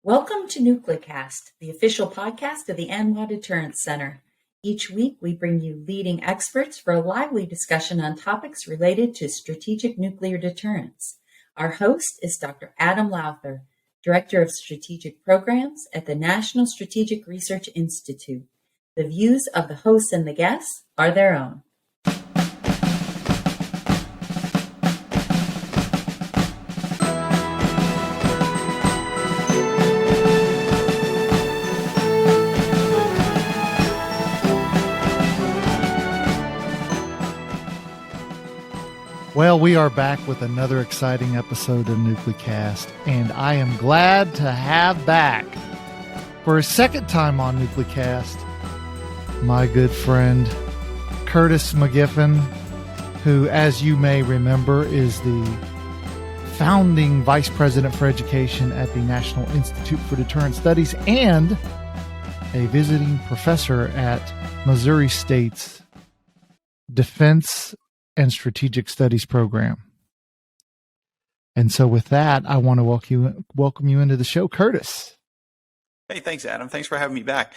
Welcome to NucleCast, the official podcast of the ANWA Deterrence Center. Each week, we bring you leading experts for a lively discussion on topics related to strategic nuclear deterrence. Our host is Dr. Adam Lowther, Director of Strategic Programs at the National Strategic Research Institute. The views of the hosts and the guests are their own. Well, we are back with another exciting episode of NucleCast, and I am glad to have back, for a second time on NucleCast, my good friend Curtis McGiffin, who, as you may remember, is the founding Vice President for Education at the National Institute for Deterrence Studies and a visiting professor at Missouri State's Defense and Strategic Studies program. And so with that, I want to welcome you into the show, Curtis. Hey, thanks, Adam. Thanks for having me back.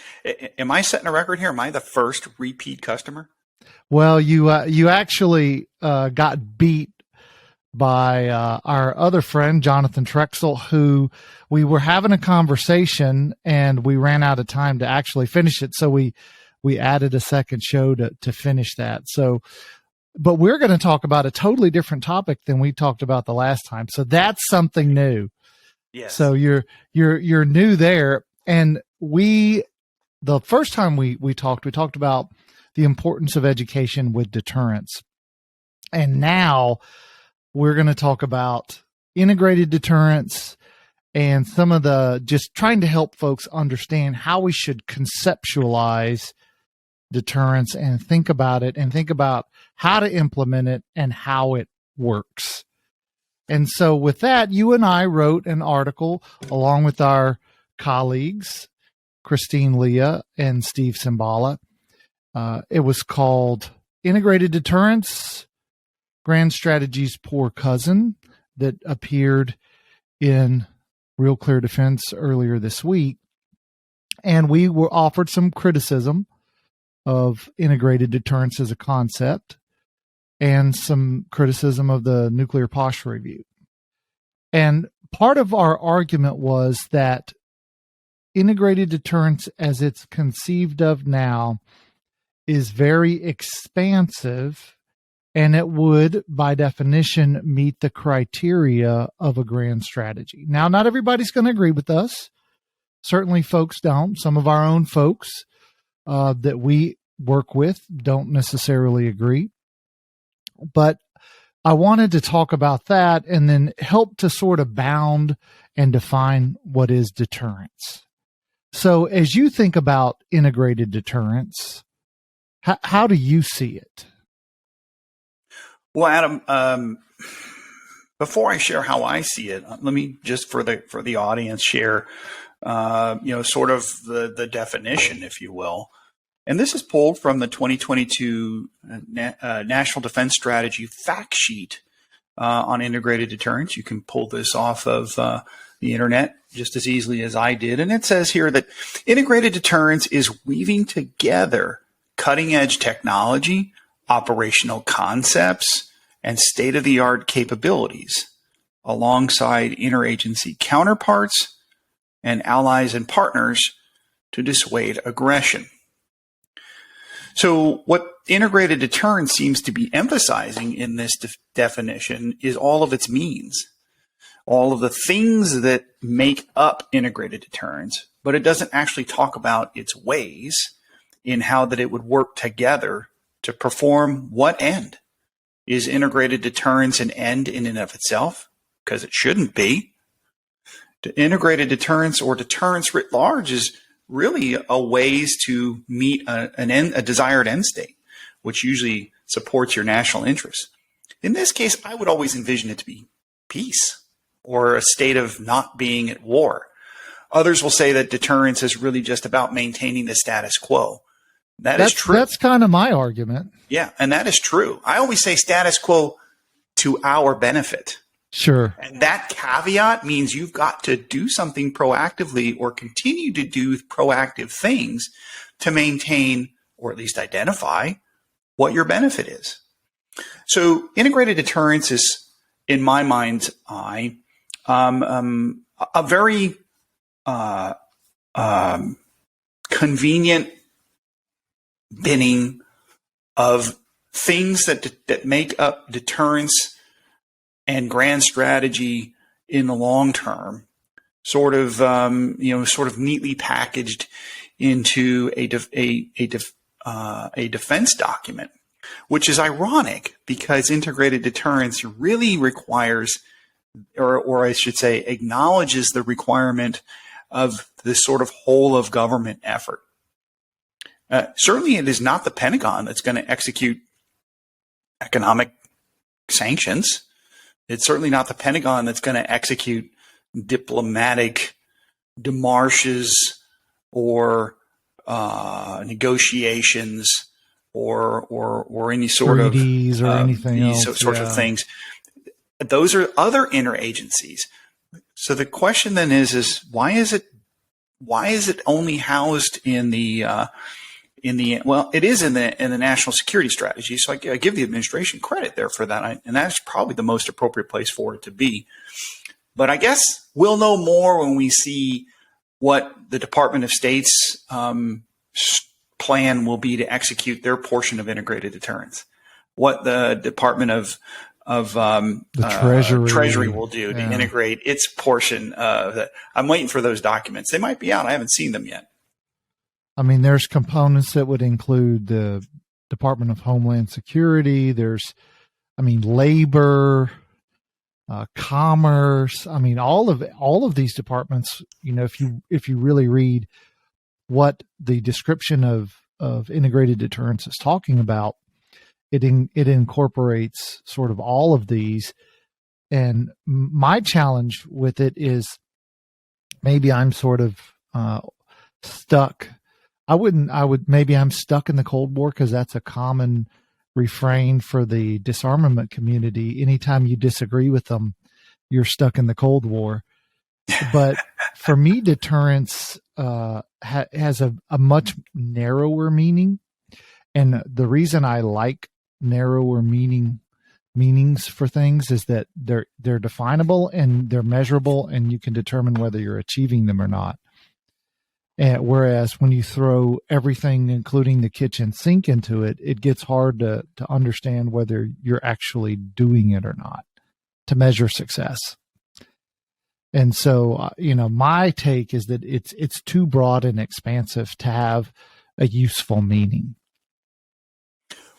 Am I setting a record here? Am I the first repeat customer? Well, you actually got beat by our other friend, Jonathan Trexel, who we were having a conversation and we ran out of time to actually finish it. So we added a second show to finish that. But we're going to talk about a totally different topic than we talked about the last time. So that's something new. Yes. So you're new there. And the first time we talked about the importance of education with deterrence. And now we're going to talk about integrated deterrence and some of just trying to help folks understand how we should conceptualize deterrence and think about it and think about how to implement it and how it works. And so with that, you and I wrote an article along with our colleagues, Christine Leah and Steve Cimbala. It was called Integrated Deterrence, Grand Strategy's Poor Cousin, that appeared in Real Clear Defense earlier this week. And we were offered some criticism of integrated deterrence as a concept and some criticism of the nuclear posture review. And part of our argument was that integrated deterrence as it's conceived of now is very expansive, and it would, by definition, meet the criteria of a grand strategy. Now, not everybody's going to agree with us. Certainly folks don't. Some of our own folks that we work with don't necessarily agree. But I wanted to talk about that and then help to sort of bound and define what is deterrence. So as you think about integrated deterrence, how do you see it? Well, Adam, before I share how I see it, let me just for the audience share, sort of the definition, if you will. And this is pulled from the 2022 National Defense Strategy fact sheet on integrated deterrence. You can pull this off of the internet just as easily as I did. And it says here that integrated deterrence is weaving together cutting-edge technology, operational concepts, and state-of-the-art capabilities alongside interagency counterparts and allies and partners to dissuade aggression. So what integrated deterrence seems to be emphasizing in this definition is all of its means, all of the things that make up integrated deterrence, but it doesn't actually talk about its ways in how that it would work together to perform what end. Is integrated deterrence an end in and of itself? Because it shouldn't be. Integrated deterrence or deterrence writ large is really a ways to meet a desired end state, which usually supports your national interests. In this case, I would always envision it to be peace or a state of not being at war. Others will say that deterrence is really just about maintaining the status quo. That's true. That's kind of my argument. Yeah, and that is true. I always say status quo to our benefit. Sure. And that caveat means you've got to do something proactively or continue to do proactive things to maintain or at least identify what your benefit is. So integrated deterrence is, in my mind's eye, a very convenient binning of things that make up deterrence and grand strategy in the long term, sort of neatly packaged into a defense document, which is ironic because integrated deterrence really requires, or I should say, acknowledges the requirement of this sort of whole of government effort. Certainly, it is not the Pentagon that's going to execute economic sanctions. It's certainly not the Pentagon that's going to execute diplomatic démarches or negotiations or any sort treaties of or anything these else. sorts of things. Those are other interagencies. So the question then is why is it only housed in the it is in the national security strategy. So I give the administration credit there for that. And that's probably the most appropriate place for it to be. But I guess we'll know more when we see what the Department of State's plan will be to execute their portion of integrated deterrence, what the Department of the Treasury will do to integrate its portion of that. I'm waiting for those documents. They might be out. I haven't seen them yet. I mean, there's components that would include the Department of Homeland Security. There's, labor, commerce. All of these departments. If you really read what the description of integrated deterrence is talking about, it incorporates sort of all of these. And my challenge with it is maybe I'm sort of stuck. Maybe I'm stuck in the Cold War because that's a common refrain for the disarmament community. Anytime you disagree with them, you're stuck in the Cold War. But for me, deterrence has a much narrower meaning. And the reason I like narrower meanings for things is that they're definable and they're measurable, and you can determine whether you're achieving them or not. And whereas when you throw everything, including the kitchen sink, into it, it gets hard to understand whether you're actually doing it or not, to measure success. And so, my take is that it's too broad and expansive to have a useful meaning.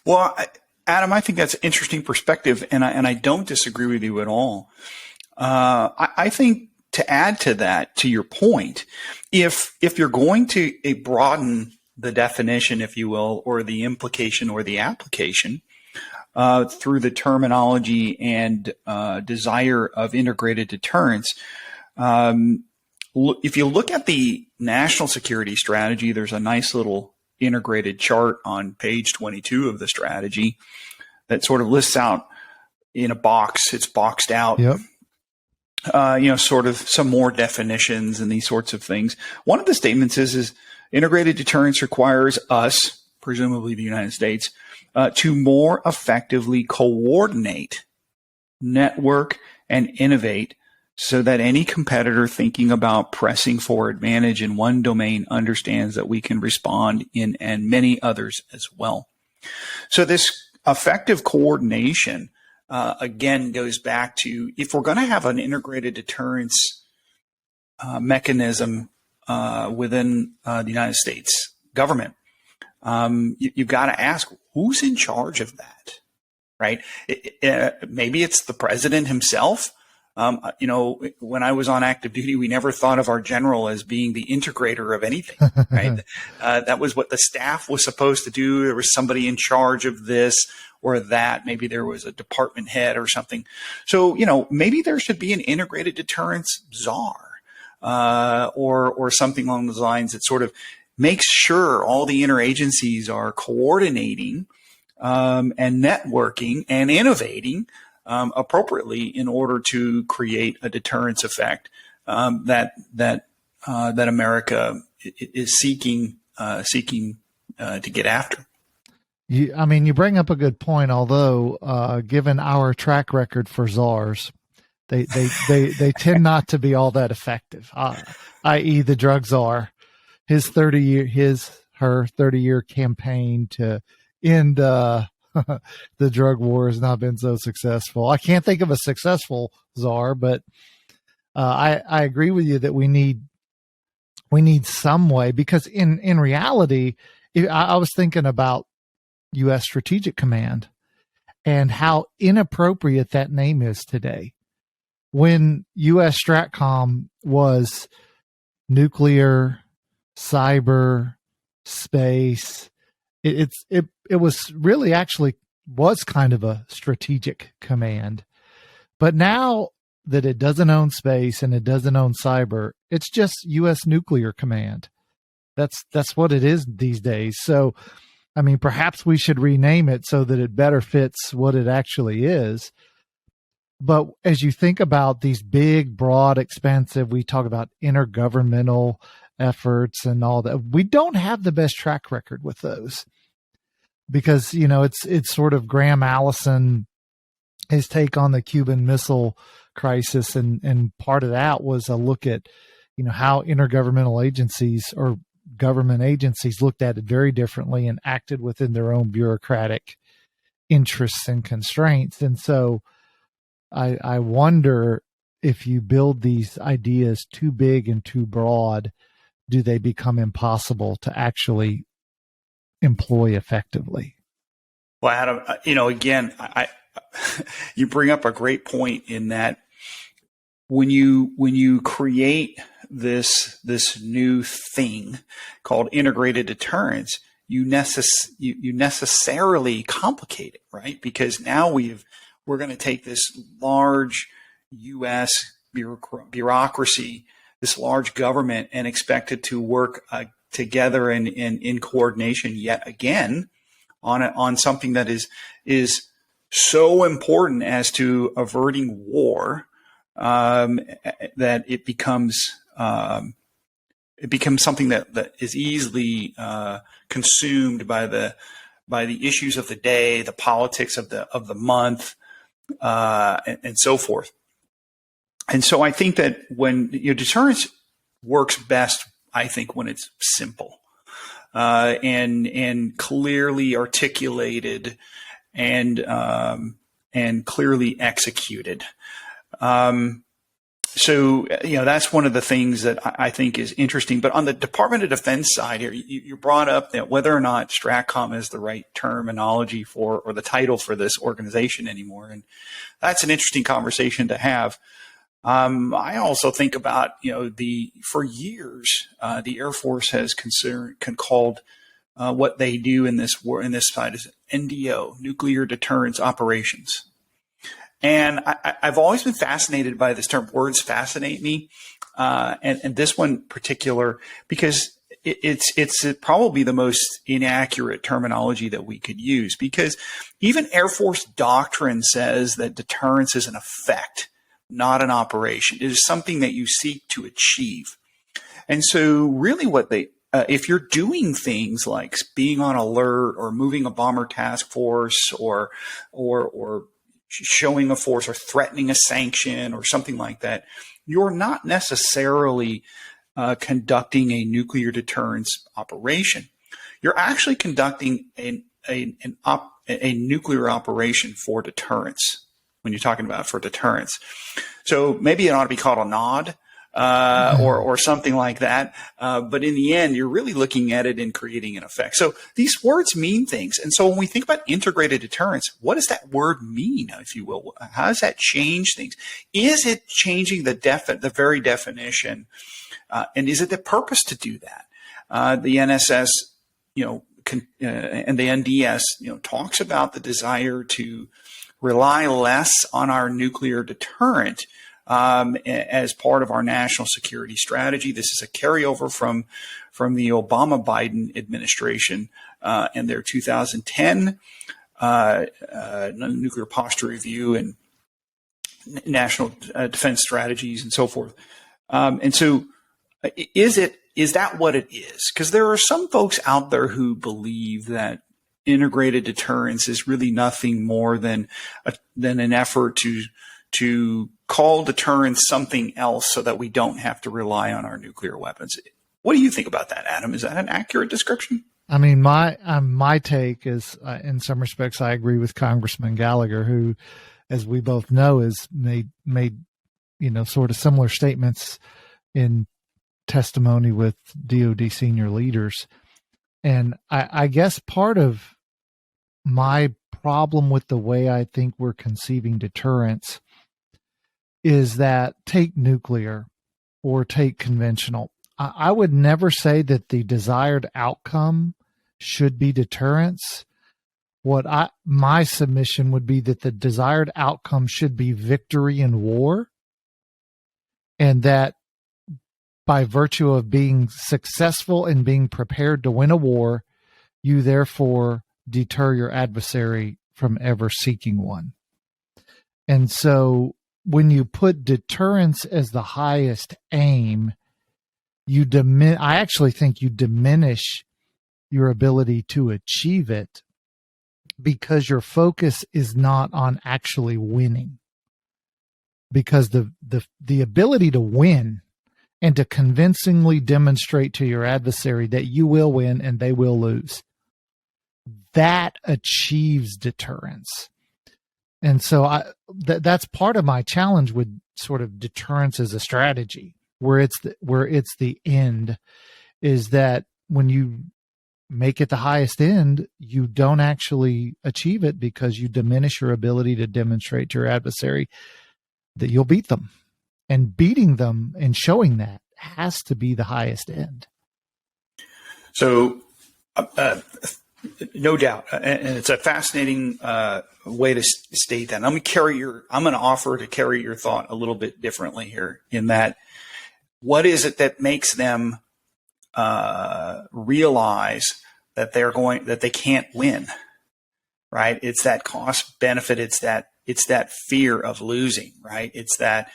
Well, Adam, I think that's an interesting perspective, and I don't disagree with you at all. I think, to add to that, to your point, if you're going to broaden the definition, if you will, or the implication or the application through the terminology and desire of integrated deterrence, if you look at the national security strategy, there's a nice little integrated chart on page 22 of the strategy that sort of lists out in a box. It's boxed out. Yep. Sort of some more definitions and these sorts of things. One of the statements is integrated deterrence requires us, presumably the United States, to more effectively coordinate, network, and innovate so that any competitor thinking about pressing for advantage in one domain understands that we can respond in and many others as well. So this effective coordination again goes back to, if we're going to have an integrated deterrence mechanism within the United States government, you've got to ask, who's in charge of that, right? Maybe it's the president himself. When I was on active duty, we never thought of our general as being the integrator of anything, right? That was what the staff was supposed to do. There was somebody in charge of this or that. Maybe there was a department head or something. So, maybe there should be an integrated deterrence czar, or something along those lines that sort of makes sure all the interagencies are coordinating, and networking and innovating, appropriately in order to create a deterrence effect that America is seeking to get after. You bring up a good point. Although, given our track record for czars, they tend not to be all that effective. I.e., the drug czar, her 30-year campaign to end the drug war has not been so successful. I can't think of a successful czar, but I agree with you that we need some way, because in reality, I was thinking about U.S. Strategic Command and how inappropriate that name is today. When U.S. Stratcom was nuclear, cyber, space, it was really actually was kind of a strategic command. But now that it doesn't own space and it doesn't own cyber, it's just U.S. Nuclear Command. That's what it is these days. So, perhaps we should rename it so that it better fits what it actually is. But as you think about these big, broad, expansive, we talk about intergovernmental efforts and all that, we don't have the best track record with those, because, it's sort of Graham Allison, his take on the Cuban Missile Crisis. And part of that was a look at, how intergovernmental agencies or government agencies looked at it very differently and acted within their own bureaucratic interests and constraints. And so I wonder, if you build these ideas too big and too broad, do they become impossible to actually employ effectively? Well, Adam, again, you bring up a great point in that when you create this new thing called integrated deterrence, you necessarily complicate it, right? Because now we're going to take this large U.S. bureaucracy, this large government, and expect it to work together and in coordination yet again on something that is so important as to averting war, that it becomes something that is easily consumed by the issues of the day, the politics of the month, and so forth. And so I think that when deterrence works best, I think when it's simple and clearly articulated and clearly executed. So that's one of the things that I think is interesting. But on the Department of Defense side here, you brought up that whether or not Stratcom is the right terminology or the title for this organization anymore, and that's an interesting conversation to have. I also think about for years the Air Force has called what they do in this side is NDO, nuclear deterrence operations. And I've always been fascinated by this term. Words fascinate me, and this one particular, because it's probably the most inaccurate terminology that we could use, because even Air Force doctrine says that deterrence is an effect, not an operation. It is something that you seek to achieve. And so really if you're doing things like being on alert or moving a bomber task force or showing a force or threatening a sanction or something like that, you're not necessarily conducting a nuclear deterrence operation. You're actually conducting a nuclear operation for deterrence when you're talking about for deterrence. So maybe it ought to be called a nod or something like that. But in the end, you're really looking at it and creating an effect. So these words mean things. And so when we think about integrated deterrence, what does that word mean, if you will? How does that change things? Is it changing the very definition? And is it the purpose to do that? The NSS, and the NDS, talks about the desire to rely less on our nuclear deterrent as part of our national security strategy. This is a carryover from the Obama-Biden administration and their 2010 nuclear posture review. And national defense strategies and so forth. And so is that what it is? Because there are some folks out there who believe that integrated deterrence is really nothing more than an effort to call deterrence something else so that we don't have to rely on our nuclear weapons. What do you think about that, Adam? Is that an accurate description? I mean, my take is, in some respects, I agree with Congressman Gallagher, who, as we both know, has made sort of similar statements in testimony with DoD senior leaders. And I guess part of my problem with the way I think we're conceiving deterrence is that, take nuclear or take conventional. I would never say that the desired outcome should be deterrence. My submission would be that the desired outcome should be victory in war, and that by virtue of being successful and being prepared to win a war, you therefore deter your adversary from ever seeking one. And so when you put deterrence as the highest aim, I actually think you diminish your ability to achieve it, because your focus is not on actually winning. Because the ability to win and to convincingly demonstrate to your adversary that you will win and they will lose, that achieves deterrence. And so that's part of my challenge with sort of deterrence as a strategy, where it's the end, is that when you make it the highest end, you don't actually achieve it, because you diminish your ability to demonstrate to your adversary that you'll beat them. And beating them and showing that has to be the highest end. So, no doubt, and it's a fascinating way to state that. I'm going to offer to carry your thought a little bit differently here, in that, what is it that makes them realize that they can't win, right? It's that cost benefit. It's that fear of losing, right? It's that,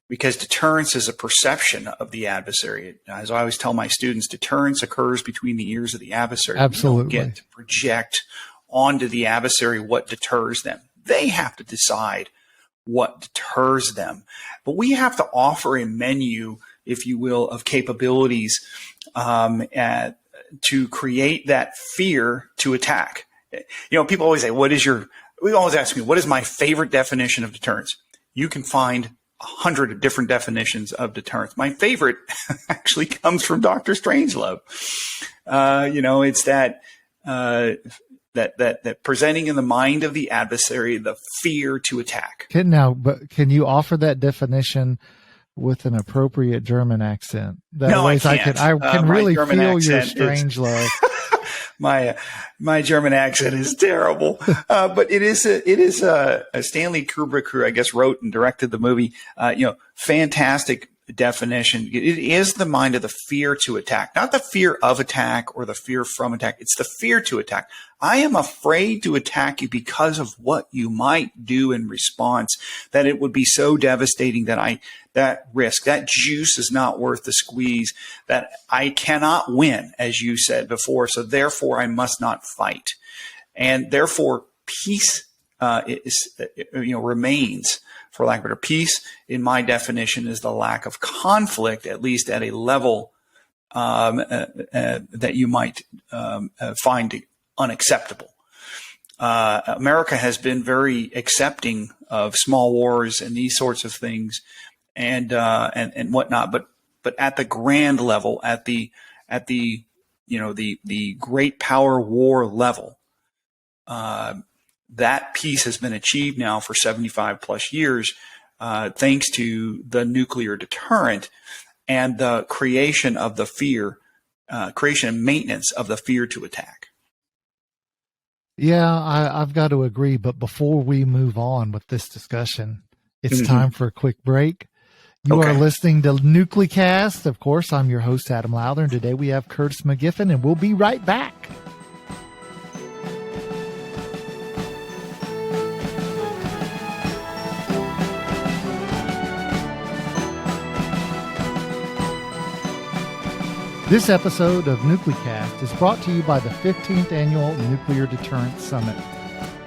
because deterrence is a perception of the adversary. As I always tell my students, deterrence occurs between the ears of the adversary. Absolutely. You don't get to project onto the adversary what deters them. They have to decide what deters them. But we have to offer a menu, if you will, of capabilities to create that fear to attack. People always say, we always ask me, what is my favorite definition of deterrence? You can find 100 different definitions of deterrence. My favorite actually comes from Dr. Strangelove. It's that presenting in the mind of the adversary the fear to attack. Can you offer that definition with an appropriate German accent? No, I can't. I can really feel your Strangelove. My German accent is terrible, but it is a Stanley Kubrick, who I guess wrote and directed the movie. Fantastic definition. It is the mind of the fear to attack, not the fear of attack or the fear from attack. It's the fear to attack. I am afraid to attack you because of what you might do in response, that it would be so devastating that risk, that juice is not worth the squeeze, that I cannot win, as you said before. So therefore I must not fight. And therefore peace remains, for lack of better. Peace, in my definition, is the lack of conflict, at least at a level that you might find unacceptable. America has been very accepting of small wars and these sorts of things, and whatnot. But at the grand level, at the great power war level, that peace has been achieved now for 75 plus years, thanks to the nuclear deterrent and the creation of the fear, creation and maintenance of the fear to attack. Yeah, I've got to agree. But before we move on with this discussion, it's time for a quick break. You are listening to NucleCast. Of course, I'm your host, Adam Lowther, and today we have Curtis McGiffin, and we'll be right back. This episode of Nuclecast is brought to you by the 15th Annual Nuclear Deterrence Summit.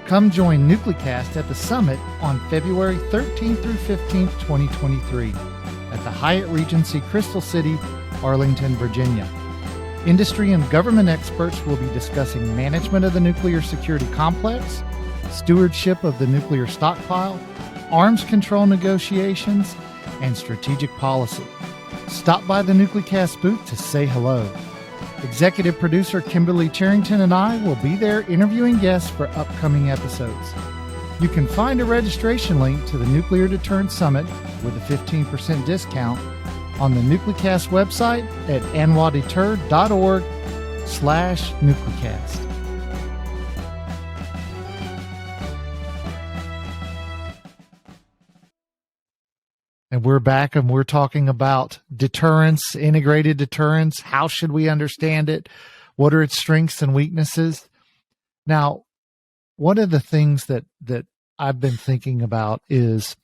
Come join Nuclecast at the summit on February 13th through 15th, 2023 at the Hyatt Regency Crystal City, Arlington, Virginia. Industry and government experts will be discussing management of the nuclear security complex, stewardship of the nuclear stockpile, arms control negotiations, and strategic policy. Stop by the Nuclecast booth to say hello. Executive producer Kimberly Charrington and I will be there interviewing guests for upcoming episodes. You can find a registration link to the Nuclear Deterrence Summit with a 15% discount on the Nuclecast website at nydeter.org/Nuclecast. And we're back and we're talking about deterrence, integrated deterrence. How should we understand it? What are its strengths and weaknesses? Now, one of the things that I've been thinking about is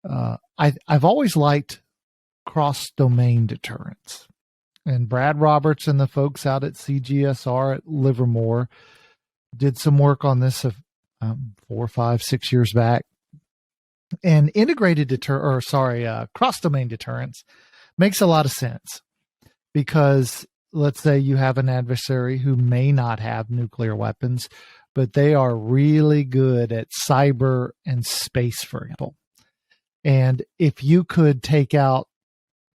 I've always liked cross-domain deterrence. And Brad Roberts and the folks out at CGSR at Livermore did some work on this 4, 5, 6 years back. And cross-domain deterrence makes a lot of sense because let's say you have an adversary who may not have nuclear weapons, but they are really good at cyber and space, for example. And if you could take out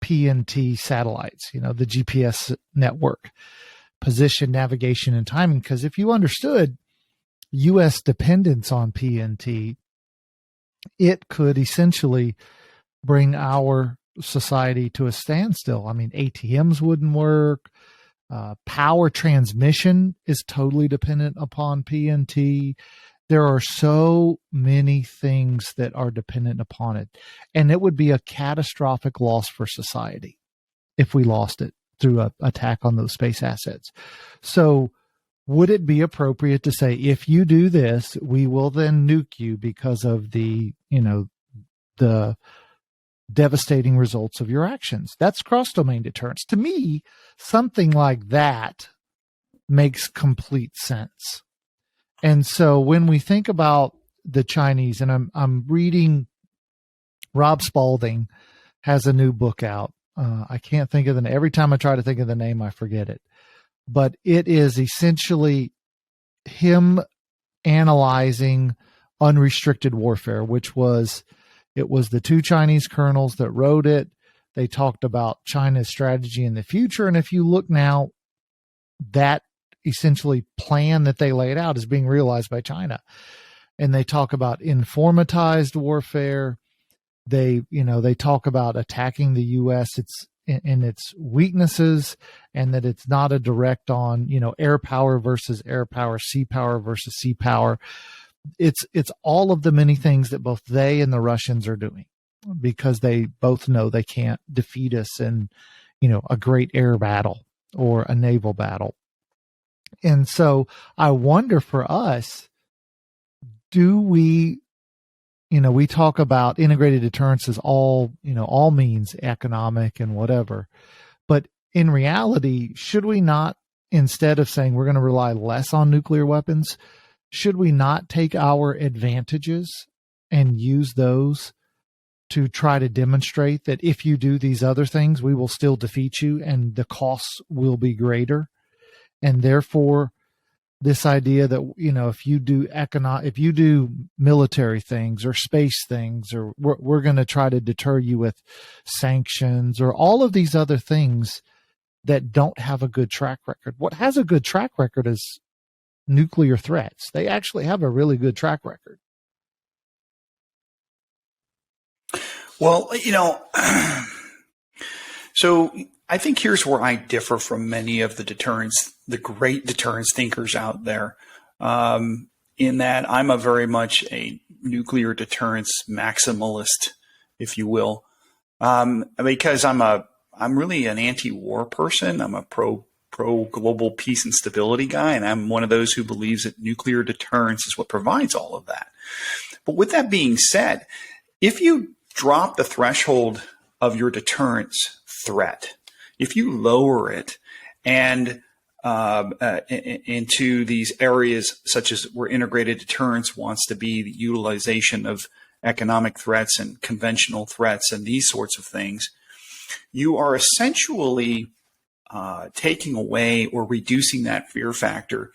PNT satellites, the GPS network, position, navigation, and timing, because if you understood U.S. dependence on PNT, it could essentially bring our society to a standstill. I mean, ATMs wouldn't work. Power transmission is totally dependent upon PNT. There are so many things that are dependent upon it. And it would be a catastrophic loss for society if we lost it through an attack on those space assets. So would it be appropriate to say, if you do this, we will then nuke you because of the devastating results of your actions? That's cross-domain deterrence. To me, something like that makes complete sense. And so when we think about the Chinese, and I'm reading, Rob Spalding has a new book out. I can't think of the name. Every time I try to think of the name, I forget it. But it is essentially him analyzing unrestricted warfare, which was the two Chinese colonels that wrote it. They talked about China's strategy in the future. And if you look now, that essentially plan that they laid out is being realized by China. And they talk about informatized warfare. They talk about attacking the U.S. in its weaknesses, and that it's not a direct on, air power versus air power, sea power versus sea power. It's all of the many things that both they and the Russians are doing, because they both know they can't defeat us in, a great air battle or a naval battle. And so I wonder for us, do we talk about integrated deterrence as all means economic and whatever, but in reality, should we not, instead of saying we're going to rely less on nuclear weapons, should we not take our advantages and use those to try to demonstrate that if you do these other things, we will still defeat you and the costs will be greater? And therefore, this idea that, if you do military things or space things, or we're going to try to deter you with sanctions or all of these other things that don't have a good track record. What has a good track record is nuclear threats. They actually have a really good track record. Well, so I think here's where I differ from many of the great deterrence thinkers out there, in that I'm very much a nuclear deterrence maximalist, if you will, because I'm really an anti-war person. I'm a pro global peace and stability guy, and I'm one of those who believes that nuclear deterrence is what provides all of that. But with that being said, if you drop the threshold of your deterrence threat, if you lower it and into these areas such as where integrated deterrence wants to be, the utilization of economic threats and conventional threats and these sorts of things, you are essentially taking away or reducing that fear factor.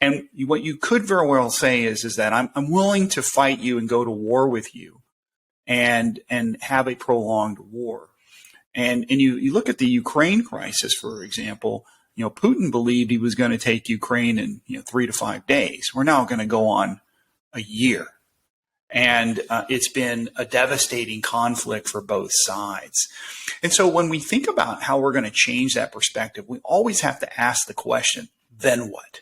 And what you could very well say is that I'm willing to fight you and go to war with you and have a prolonged war. And you look at the Ukraine crisis, for example. Putin believed he was going to take Ukraine in 3 to 5 days. We're now going to go on a year. And it's been a devastating conflict for both sides. And so when we think about how we're going to change that perspective, we always have to ask the question, then what?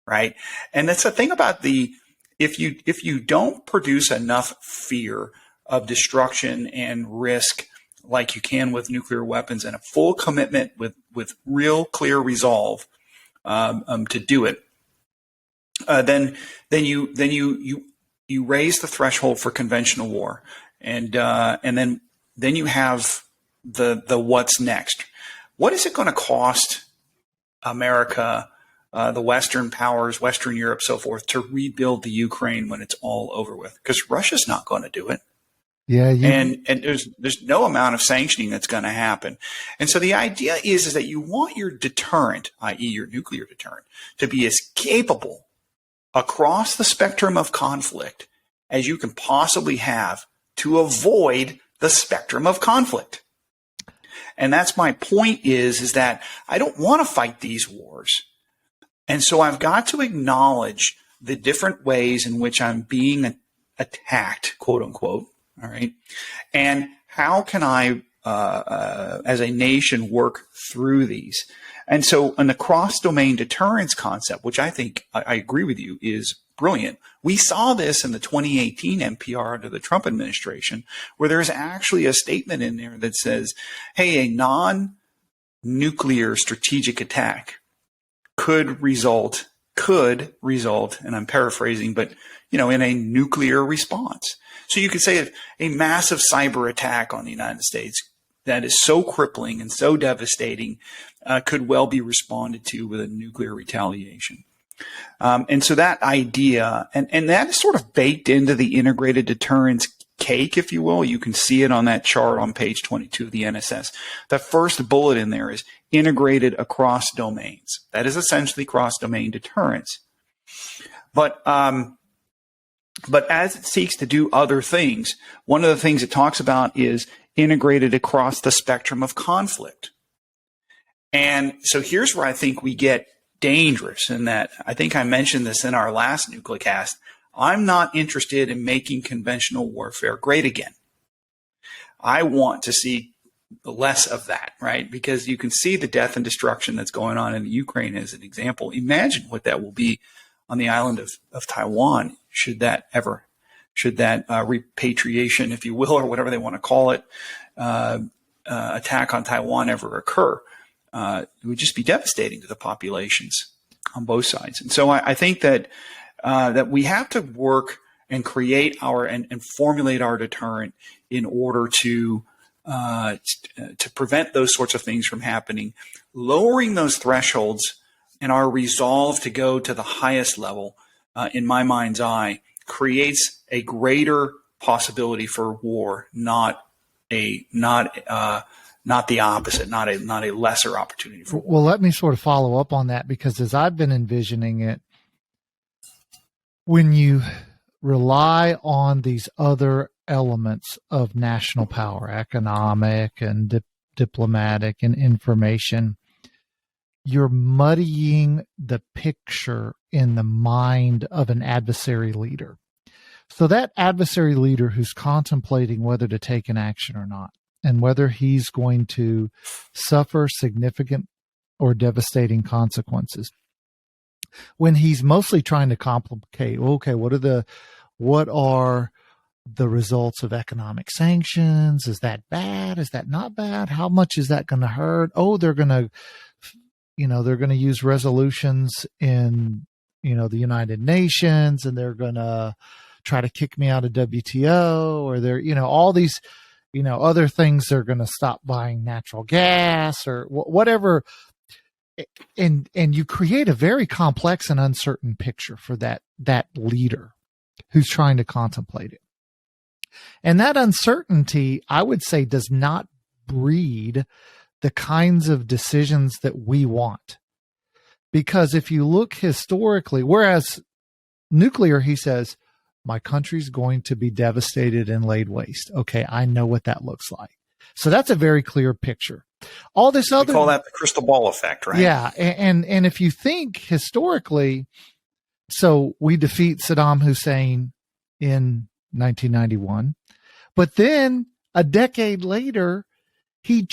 Right? And that's the thing about if you don't produce enough fear of destruction and risk like you can with nuclear weapons and a full commitment with real clear resolve to do it, then you raise the threshold for conventional war, and then you have the what's next. What is it going to cost America, the Western powers, Western Europe, so forth, to rebuild the Ukraine when it's all over with? Because Russia's not going to do it. Yeah, and there's no amount of sanctioning that's going to happen. And so the idea is that you want your deterrent, i.e. your nuclear deterrent, to be as capable across the spectrum of conflict as you can possibly have to avoid the spectrum of conflict. And that's my point is that I don't want to fight these wars. And so I've got to acknowledge the different ways in which I'm being attacked, quote unquote. All right. And how can I, as a nation, work through these? And so in the cross-domain deterrence concept, which I think I agree with you is brilliant. We saw this in the 2018 NPR under the Trump administration, where there's actually a statement in there that says, hey, a non-nuclear strategic attack could result, and I'm paraphrasing, but in a nuclear response. So you could say a massive cyber attack on the United States that is so crippling and so devastating could well be responded to with a nuclear retaliation. And so that idea, and that is sort of baked into the integrated deterrence cake, if you will. You can see it on that chart on page 22 of the NSS. The first bullet in there is integrated across domains. That is essentially cross-domain deterrence. But as it seeks to do other things, one of the things it talks about is integrated across the spectrum of conflict. And so here's where I think we get dangerous in that I think I mentioned this in our last Nuclecast. I'm not interested in making conventional warfare great again. I want to see less of that, right? Because you can see the death and destruction that's going on in Ukraine as an example. Imagine what that will be on the island of Taiwan, should that repatriation, if you will, or whatever they want to call it, attack on Taiwan ever occur. It would just be devastating to the populations on both sides. And so I think that we have to work and create and formulate our deterrent in order to prevent those sorts of things from happening. Lowering those thresholds and our resolve to go to the highest level, in my mind's eye, creates a greater possibility for war, not the opposite, not a lesser opportunity for war. Well, let me sort of follow up on that, because as I've been envisioning it, when you rely on these other elements of national power, economic and diplomatic and information, you're muddying the picture in the mind of an adversary leader. So that adversary leader who's contemplating whether to take an action or not, and whether he's going to suffer significant or devastating consequences, when he's mostly trying to complicate, okay, what are the results of economic sanctions? Is that bad? Is that not bad? How much is that going to hurt? Oh, they're going to use resolutions in, the United Nations, and they're going to try to kick me out of WTO, or they're, all these, other things are going to stop buying natural gas or whatever. And you create a very complex and uncertain picture for that leader who's trying to contemplate it. And that uncertainty, I would say, does not breed the kinds of decisions that we want. Because if you look historically, whereas nuclear, he says, my country's going to be devastated and laid waste. Okay, I know what that looks like. So that's a very clear picture. All this other, we call that the crystal ball effect, right? Yeah, and if you think historically, so we defeat Saddam Hussein in 1991, but then a decade later, he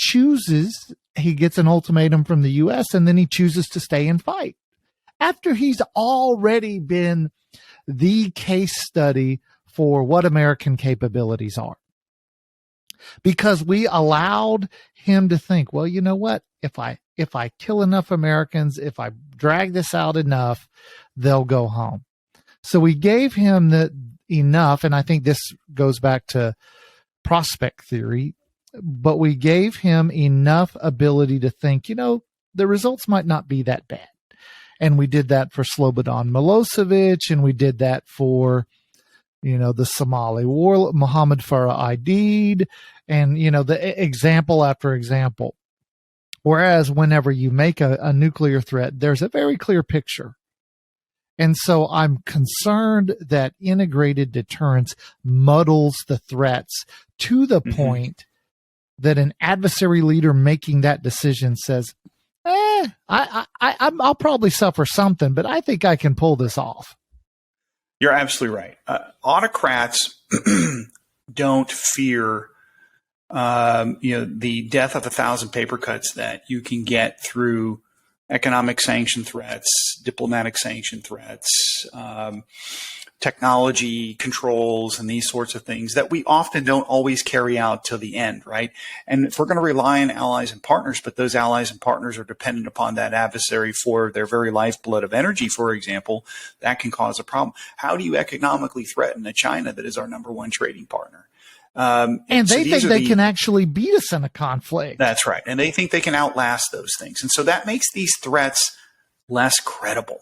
gets an ultimatum from the U.S. and then he chooses to stay and fight after he's already been the case study for what American capabilities are. Because we allowed him to think, well, you know what? If I kill enough Americans, if I drag this out enough, they'll go home. So we gave him enough, and I think this goes back to prospect theory, but we gave him enough ability to think, the results might not be that bad. And we did that for Slobodan Milosevic, and we did that for, the Somali war, Muhammad Farah Aidid, and, the example after example. Whereas whenever you make a nuclear threat, there's a very clear picture. And so I'm concerned that integrated deterrence muddles the threats to the point that an adversary leader making that decision says, I'll probably suffer something, but I think I can pull this off. You're absolutely right. Autocrats don't fear, the death of 1,000 paper cuts that you can get through economic sanction threats, diplomatic sanction threats, technology controls, and these sorts of things that we often don't always carry out till the end, right? And if we're going to rely on allies and partners, but those allies and partners are dependent upon that adversary for their very lifeblood of energy, for example, that can cause a problem. How do you economically threaten a China that is our number one trading partner? And they think they can actually beat us in a conflict. That's right. And they think they can outlast those things. And so that makes these threats less credible.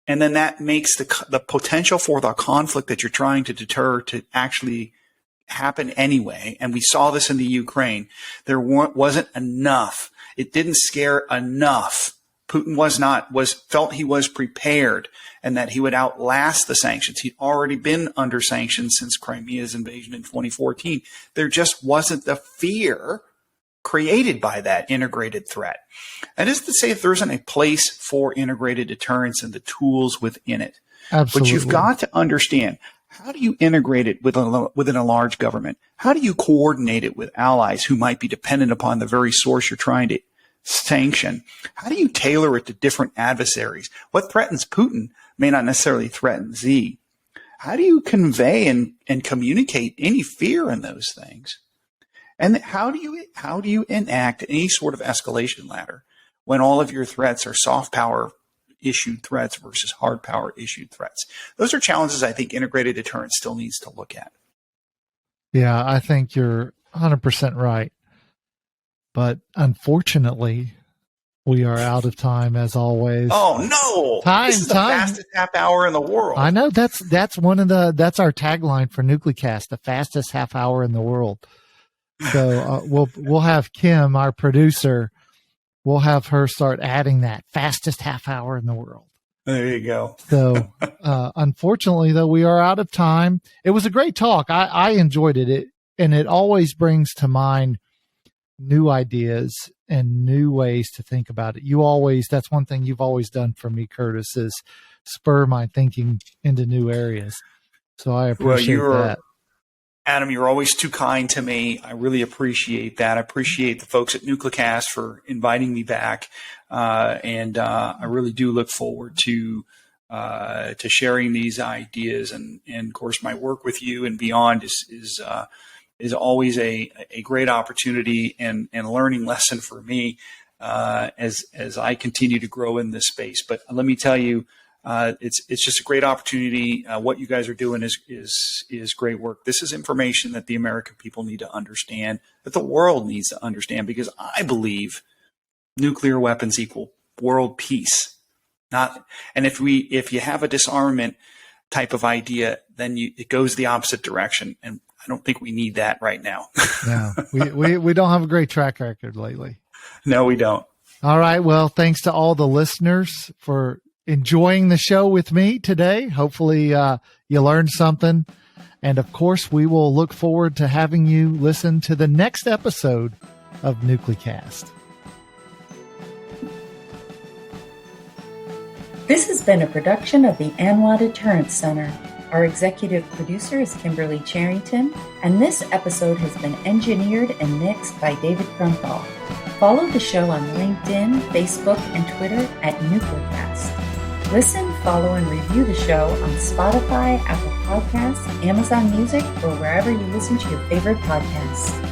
And then that makes the potential for the conflict that you're trying to deter to actually happen anyway. And we saw this in the Ukraine. There wasn't enough. It didn't scare enough. Putin felt he was prepared and that he would outlast the sanctions. He'd already been under sanctions since Crimea's invasion in 2014. There just wasn't the fear created by that integrated threat. That is to say, if there isn't a place for integrated deterrence and the tools within it. Absolutely. But you've got to understand, how do you integrate it within a large government? How do you coordinate it with allies who might be dependent upon the very source you're trying to sanction? How do you tailor it to different adversaries? What threatens Putin may not necessarily threaten Z. How do you convey and communicate any fear in those things? And how do you enact any sort of escalation ladder when all of your threats are soft power issued threats versus hard power issued threats? Those are challenges I think integrated deterrence still needs to look at. Yeah, I think you're 100% right. But unfortunately, we are out of time as always. Oh no! This is the fastest half hour in the world. I know that's that's our tagline for Nuclecast, the fastest half hour in the world. So we'll have Kim, our producer, we'll have her start adding that fastest half hour in the world. There you go. So unfortunately, though, we are out of time. It was a great talk. I enjoyed it. And it always brings to mind new ideas and new ways to think about it. That's one thing you've always done for me, Curtis, is spur my thinking into new areas. So I appreciate that. Adam, you're always too kind to me. I really appreciate that. I appreciate the folks at Nuclecast for inviting me back. And I really do look forward to sharing these ideas. And of course, my work with you and beyond is always a great opportunity and learning lesson for me as I continue to grow in this space. But let me tell you, It's just a great opportunity. What you guys are doing is great work. This is information that the American people need to understand, that the world needs to understand, because I believe nuclear weapons equal world peace. And if you have a disarmament type of idea, then it goes the opposite direction, and I don't think we need that right now. Yeah, we don't have a great track record lately. No, we don't. All right. Well, thanks to all the listeners for enjoying the show with me today. Hopefully you learned something. And of course, we will look forward to having you listen to the next episode of NucleCast. This has been a production of the ANWA Deterrence Center. Our executive producer is Kimberly Charrington, and this episode has been engineered and mixed by David Krumthal. Follow the show on LinkedIn, Facebook, and Twitter at NucleCast. Listen, follow, and review the show on Spotify, Apple Podcasts, Amazon Music, or wherever you listen to your favorite podcasts.